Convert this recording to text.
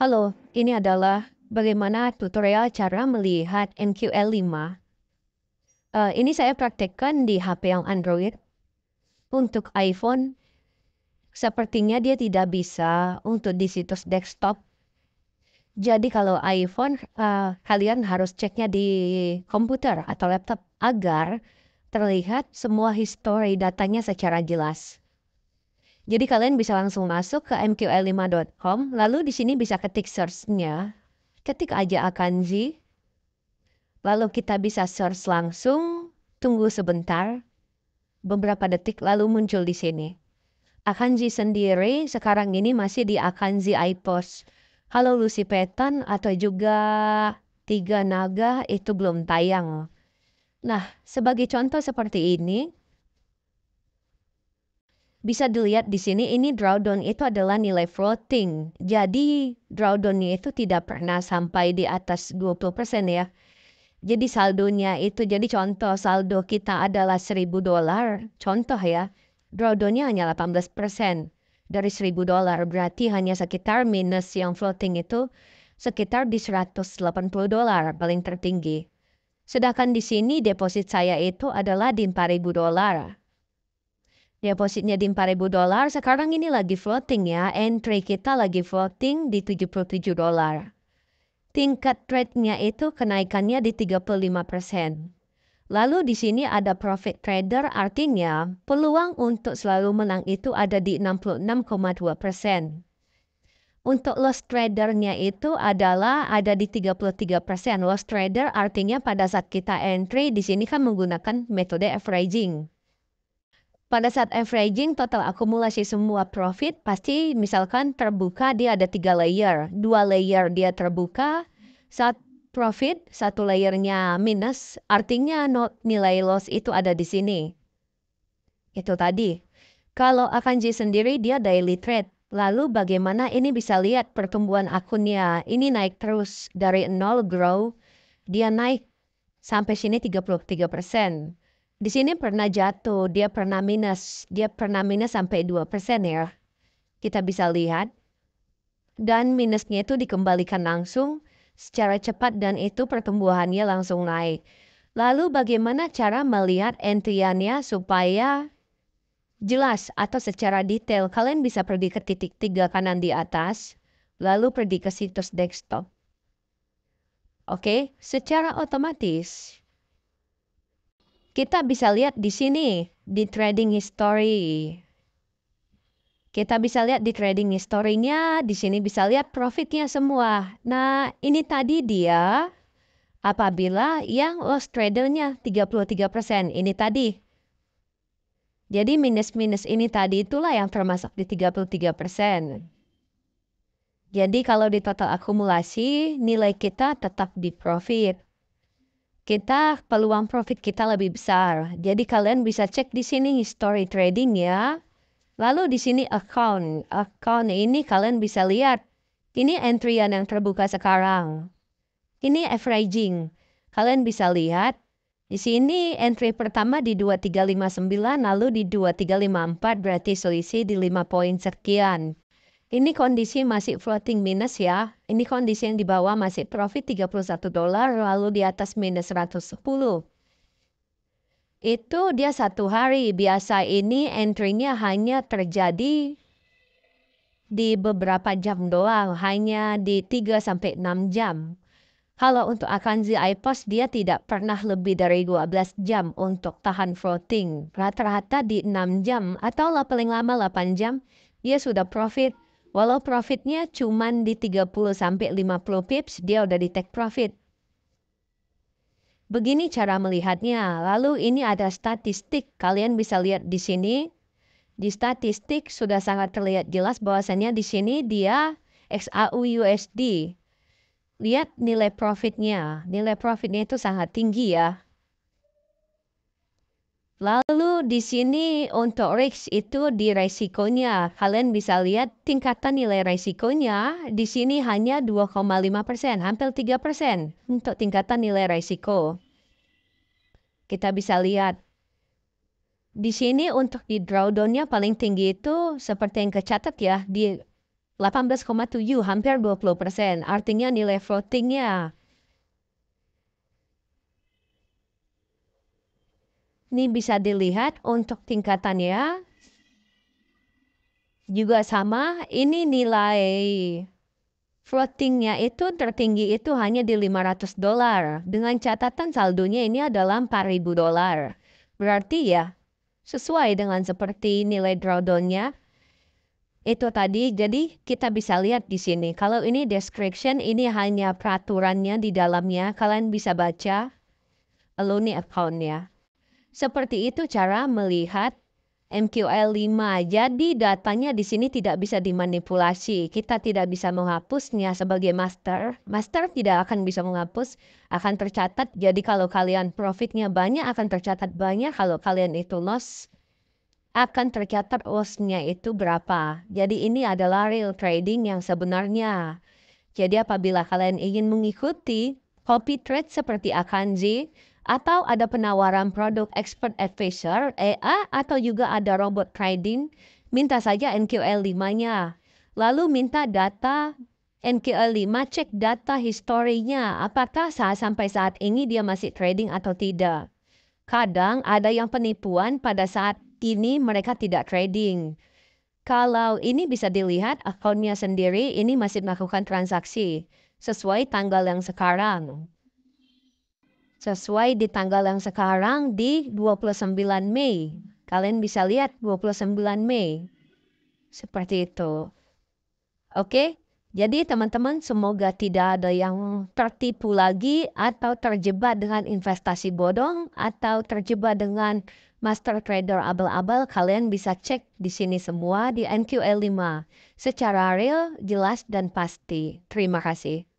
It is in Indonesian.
Halo, ini adalah bagaimana tutorial cara melihat MQL5. Ini saya praktekkan di HP yang Android. Untuk iPhone, sepertinya dia tidak bisa untuk di situs desktop. Jadi kalau iPhone, kalian harus ceknya di komputer atau laptop agar terlihat semua history datanya secara jelas. Jadi kalian bisa langsung masuk ke mql5.com, lalu di sini bisa ketik search-nya. Ketik aja Akanji. Lalu kita bisa search langsung, tunggu sebentar, beberapa detik lalu muncul di sini. Akanji sendiri sekarang ini masih di Akanji iPost. Halo Lucy Petan atau juga Tiga Naga itu belum tayang. Nah, sebagai contoh seperti ini, bisa dilihat di sini ini drawdown itu adalah nilai floating. Jadi drawdownnya itu tidak pernah sampai di atas 20% ya. Jadi saldonya itu, jadi contoh saldo kita adalah $1.000, contoh ya, drawdownnya hanya 18% dari $1.000, berarti hanya sekitar minus yang floating itu sekitar di $180 paling tertinggi. Sedangkan di sini deposit saya itu adalah di $4.000. Depositnya di $4.000, sekarang ini lagi floating ya, entry kita lagi floating di $77. Tingkat rate-nya itu kenaikannya di 35%. Lalu di sini ada profit trader, artinya peluang untuk selalu menang itu ada di 66,2%. Untuk loss tradernya itu adalah ada di 33%. Loss trader artinya pada saat kita entry di sini kan menggunakan metode averaging. Pada saat averaging total akumulasi semua profit pasti misalkan terbuka dia ada 3 layer. 2 layer dia terbuka, saat profit, 1 layernya minus, artinya nilai loss itu ada di sini. Itu tadi. Kalau Akanji sendiri dia daily trade. Lalu bagaimana ini bisa lihat pertumbuhan akunnya. Ini naik terus dari 0 grow, dia naik sampai sini 33%. Di sini pernah jatuh, dia pernah minus sampai 2% ya. Kita bisa lihat. Dan minusnya itu dikembalikan langsung secara cepat dan itu pertumbuhannya langsung naik. Lalu bagaimana cara melihat entry-nya supaya jelas atau secara detail? Kalian bisa pergi ke titik 3 kanan di atas, lalu pergi ke situs desktop. Oke, secara otomatis kita bisa lihat di sini, di trading history. Kita bisa lihat di trading history-nya, di sini bisa lihat profitnya semua. Nah, ini tadi dia apabila yang loss tradernya 33%. Ini tadi. Jadi minus-minus ini tadi itulah yang termasuk di 33%. Jadi kalau di total akumulasi, nilai kita tetap di profit. Peluang profit kita lebih besar. Jadi kalian bisa cek di sini history trading ya. Lalu di sini account. Account ini kalian bisa lihat. Ini entry yang terbuka sekarang. Ini averaging. Kalian bisa lihat. Di sini entry pertama di 2359 lalu di 2354 berarti selisih di 5 poin sekian. Ini kondisi masih floating minus ya. Ini kondisi yang di bawah masih profit $31 lalu di atas minus 110. Itu dia 1 hari. Biasa ini entry-nya hanya terjadi di beberapa jam doang. Hanya di 3-6 jam. Kalau untuk Akanji iPost dia tidak pernah lebih dari 12 jam untuk tahan floating. Rata-rata di 6 jam atau paling lama 8 jam dia sudah profit. Walau profitnya cuma di 30-50 pips, dia udah di take profit. Begini cara melihatnya. Lalu ini ada statistik. Kalian bisa lihat di sini. Di statistik sudah sangat terlihat jelas bahwasannya di sini dia XAU USD. Lihat nilai profitnya. Nilai profitnya itu sangat tinggi ya. Lalu di sini untuk risk itu di resikonya. Kalian bisa lihat tingkatan nilai resikonya di sini hanya 2,5%, hampir 3% untuk tingkatan nilai resiko. Kita bisa lihat. Di sini untuk di drawdown-nya paling tinggi itu seperti yang kecatat ya, di 18,7 hampir 20%. Artinya nilai floatingnya. Ini bisa dilihat untuk tingkatannya. Juga sama, ini nilai floatingnya itu tertinggi itu hanya di $500. Dengan catatan saldonya ini adalah $4.000. Berarti ya, sesuai dengan seperti nilai drawdown-nya. Itu tadi, jadi kita bisa lihat di sini. Kalau ini description, ini hanya peraturannya di dalamnya. Kalian bisa baca loan account-nya. Seperti itu cara melihat MQL5. Jadi datanya di sini tidak bisa dimanipulasi. Kita tidak bisa menghapusnya sebagai master. Master tidak akan bisa menghapus, akan tercatat. Jadi kalau kalian profitnya banyak, akan tercatat banyak. Kalau kalian itu loss, akan tercatat loss-nya itu berapa. Jadi ini adalah real trading yang sebenarnya. Jadi apabila kalian ingin mengikuti copy trade seperti Akanzi, atau ada penawaran produk expert advisor, EA, atau juga ada robot trading, minta saja NQL5-nya. Lalu minta data NQL5, cek data historinya, apakah sampai saat ini dia masih trading atau tidak. Kadang ada yang penipuan pada saat ini mereka tidak trading. Kalau ini bisa dilihat akunnya sendiri, ini masih melakukan transaksi sesuai tanggal yang sekarang. Sesuai di tanggal yang sekarang di 29 Mei. Kalian bisa lihat 29 Mei. Seperti itu. Oke? Jadi teman-teman semoga tidak ada yang tertipu lagi atau terjebak dengan investasi bodong atau terjebak dengan master trader abal-abal. Kalian bisa cek di sini semua di NQL5 secara real, jelas dan pasti. Terima kasih.